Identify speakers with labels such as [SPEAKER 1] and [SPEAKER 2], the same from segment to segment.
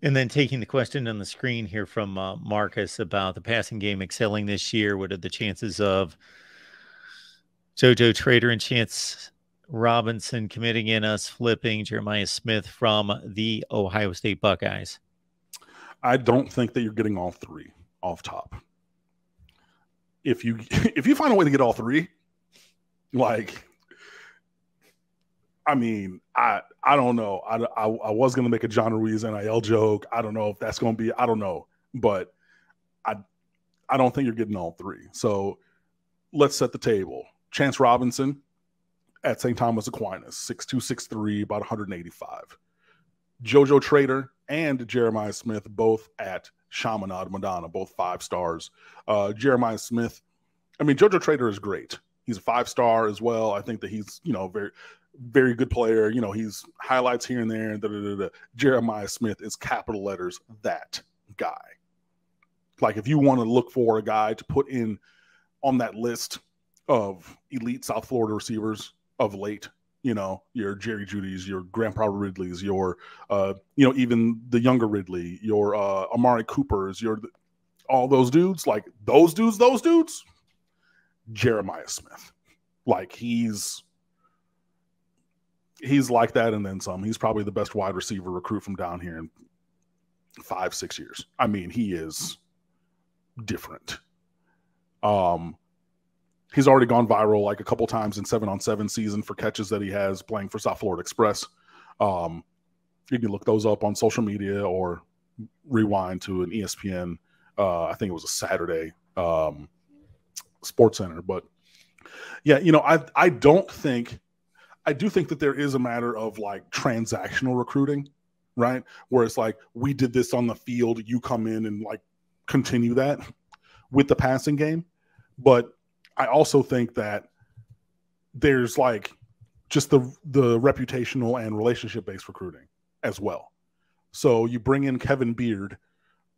[SPEAKER 1] And then taking the question on the screen here from Marcus about the passing game excelling this year. What are the chances of JoJo Trader and Chance Robinson committing in us flipping Jeremiah Smith from the Ohio State Buckeyes?
[SPEAKER 2] I don't think that you're getting all three off top. If you find a way to get all three, like, I mean, I don't know. I was going to make a John Ruiz NIL joke. I don't know if that's going to be, I don't know. But I don't think you're getting all three. So let's set the table. Chance Robinson at St. Thomas Aquinas, 6'2", 6'3", about 185. JoJo Trader and Jeremiah Smith, both at Chaminade Madonna, both 5 stars. Jeremiah Smith, I mean, JoJo Trader is great. He's a 5-star as well. I think that he's, very, very good player. He's highlights here and there. Jeremiah Smith is capital letters, that guy. Like, if you want to look for a guy to put in on that list of elite South Florida receivers of late, your Jerry Jeudy's, your Grandpa Ridley's, your, even the younger Ridley, your Amari Cooper's, all those dudes, like those dudes, Jeremiah Smith. Like, he's like that and then some. He's probably the best wide receiver recruit from down here in 5-6 years. I mean, he is different. He's already gone viral like a couple times in 7-on-7 season for catches that he has playing for South Florida Express. You can look those up on social media or rewind to an ESPN. I think it was a Saturday Sports Center. But yeah, I do think that there is a matter of like transactional recruiting, right? Where it's like, we did this on the field, you come in and like continue that with the passing game. But I also think that there's like just the reputational and relationship-based recruiting as well. So you bring in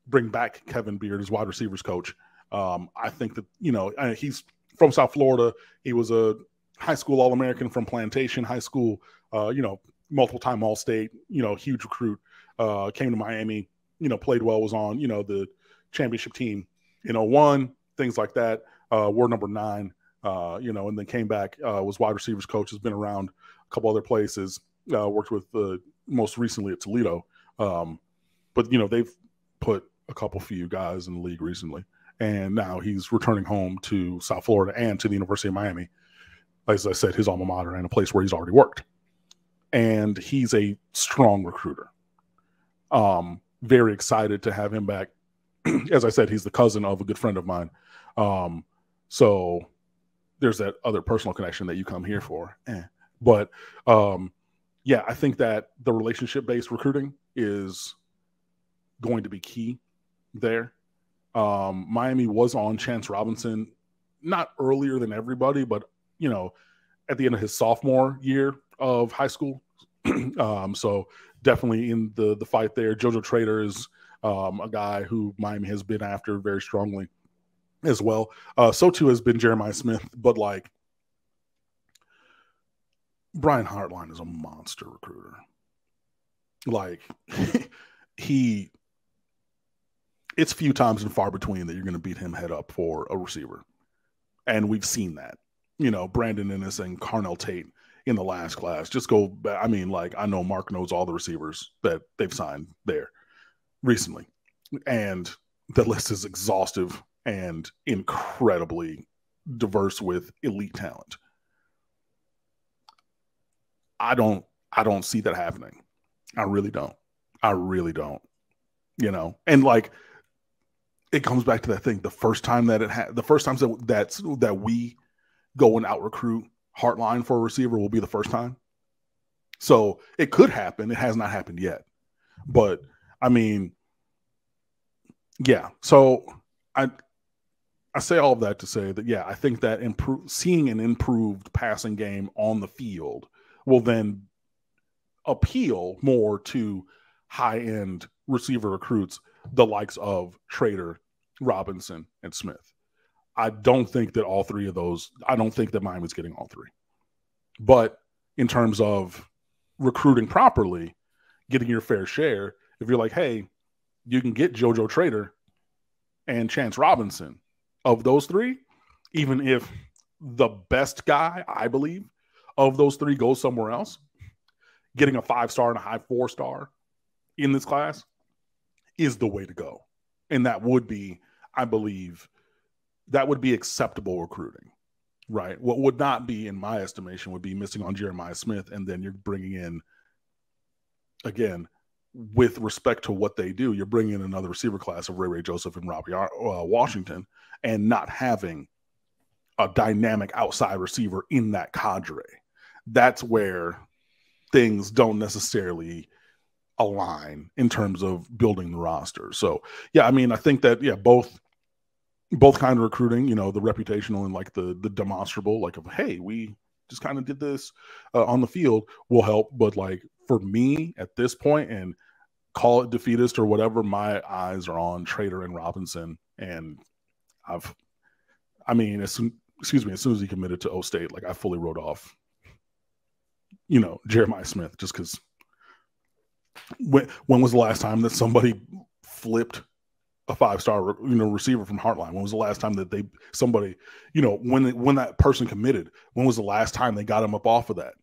[SPEAKER 2] bring back Kevin Beard as wide receivers coach. I think that, he's from South Florida. He was a high school All-American from Plantation High School, multiple-time All-State, huge recruit, came to Miami, played well, was on, the championship team in 01, things like that. Wore number 9, and then came back, was wide receivers coach, has been around a couple other places, worked with most recently at Toledo. But, they've put a few guys in the league recently. And now he's returning home to South Florida and to the University of Miami. As I said, his alma mater and a place where he's already worked. And he's a strong recruiter. Very excited to have him back. As I said, he's the cousin of a good friend of mine. So there's that other personal connection that you come here for. But yeah, I think that the relationship-based recruiting is going to be key there. Miami was on Chance Robinson, not earlier than everybody, but, at the end of his sophomore year of high school. So definitely in the fight there. JoJo Trader is a guy who Miami has been after very strongly as well. So too has been Jeremiah Smith, but like Brian Hartline is a monster recruiter. Like it's few times and far between that you're going to beat him head up for a receiver. And we've seen that, Brandon Ennis and Carnell Tate in the last class. Just go back. I mean, like, I know Mark knows all the receivers that they've signed there recently. And the list is exhaustive and incredibly diverse with elite talent. I don't see that happening. I really don't. And like, it comes back to that thing. The first time that we go and out recruit Hartline for a receiver will be the first time. So it could happen. It has not happened yet, but I mean, yeah. So I say all of that to say that, yeah, I think that seeing an improved passing game on the field will then appeal more to high-end receiver recruits, the likes of Trader, Robinson, and Smith. I don't think that all three of those, I don't think that Miami's getting all three. But in terms of recruiting properly, getting your fair share, if you're like, hey, you can get JoJo Trader and Chance Robinson. Of those three, even if the best guy, I believe, of those three goes somewhere else, getting a 5-star and a high 4-star in this class is the way to go. And that would be, I believe, that would be acceptable recruiting, right? What would not be, in my estimation, would be missing on Jeremiah Smith, and then you're bringing in, again, with respect to what they do, you're bringing in another receiver class of Ray Joseph and Robbie Washington, and not having a dynamic outside receiver in that cadre. That's where things don't necessarily align in terms of building the roster. So, yeah, I mean, I think that, yeah, both kind of recruiting, you know, the reputational and like the demonstrable, like of, hey, we just kind of did this on the field will help. But like for me at this point, and call it defeatist or whatever, my eyes are on Trader and Robinson. And as soon as he committed to O State, like I fully wrote off, you know, Jeremiah Smith, just because when was the last time that somebody flipped a 5-star, you know, receiver from Heartline? When was the last time that somebody, you know, when that person committed, when was the last time they got him up off of that?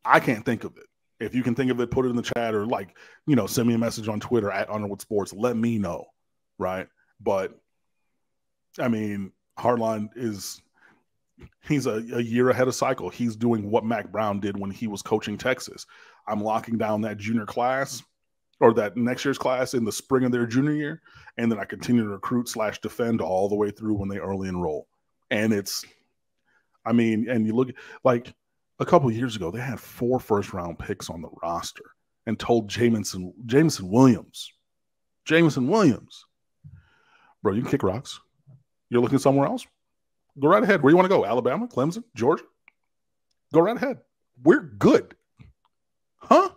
[SPEAKER 2] I can't think of it. If you can think of it, put it in the chat, or like, you know, send me a message on Twitter at Underwood Sports. Let me know, right? But I mean, Hardline he's a year ahead of cycle. He's doing what Mac Brown did when he was coaching Texas. I'm locking down that junior class, or that next year's class, in the spring of their junior year, and then I continue to recruit / defend all the way through when they early enroll. And and you look at, like, a couple of years ago, they had 4 first-round picks on the roster and told Jamison Williams, bro, you can kick rocks. You're looking somewhere else? Go right ahead. Where you want to go? Alabama, Clemson, Georgia? Go right ahead. We're good. Huh?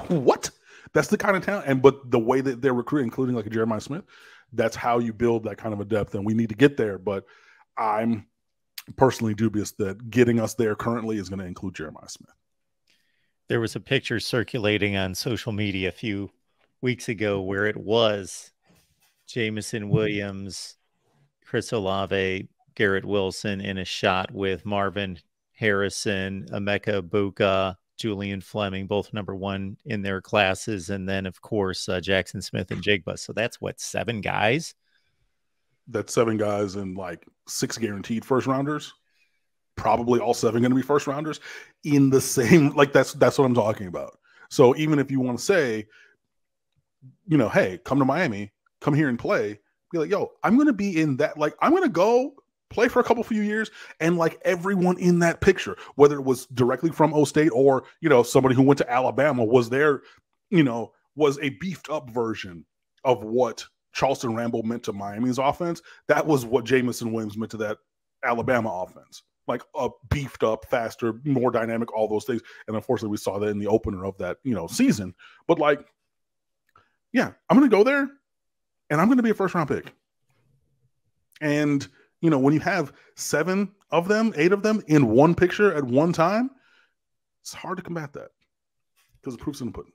[SPEAKER 2] What? That's the kind of talent. But the way that they're recruiting, including like a Jeremiah Smith, that's how you build that kind of a depth. And we need to get there. But I'm personally dubious that getting us there currently is going to include Jeremiah Smith.
[SPEAKER 1] There was a picture circulating on social media a few weeks ago where it was Jamison Williams, Chris Olave, Garrett Wilson in a shot with Marvin Harrison, Emeka Buka, Julian Fleming, both number 1 in their classes. And then, of course, Jackson Smith and Jigba. So that's what, 7 guys?
[SPEAKER 2] That's 7 guys and like 6 guaranteed first rounders. Probably all 7 going to be first rounders in the same, like that's what I'm talking about. So even if you want to say, you know, hey, come to Miami, come here and play, be like, yo, I'm going to be in that, like, I'm going to go play for a few years, and like everyone in that picture, whether it was directly from O State or, you know, somebody who went to Alabama, was there, you know, was a beefed up version of what Charleston Rambo meant to Miami's offense. That was what Jamison Williams meant to that Alabama offense. Like a beefed up, faster, more dynamic, all those things. And unfortunately, we saw that in the opener of that, you know, season. But like, yeah, I'm going to go there, and I'm going to be a first-round pick. And, you know, when you have 7 of them, 8 of them in one picture at one time, it's hard to combat that because the proof's in the pudding.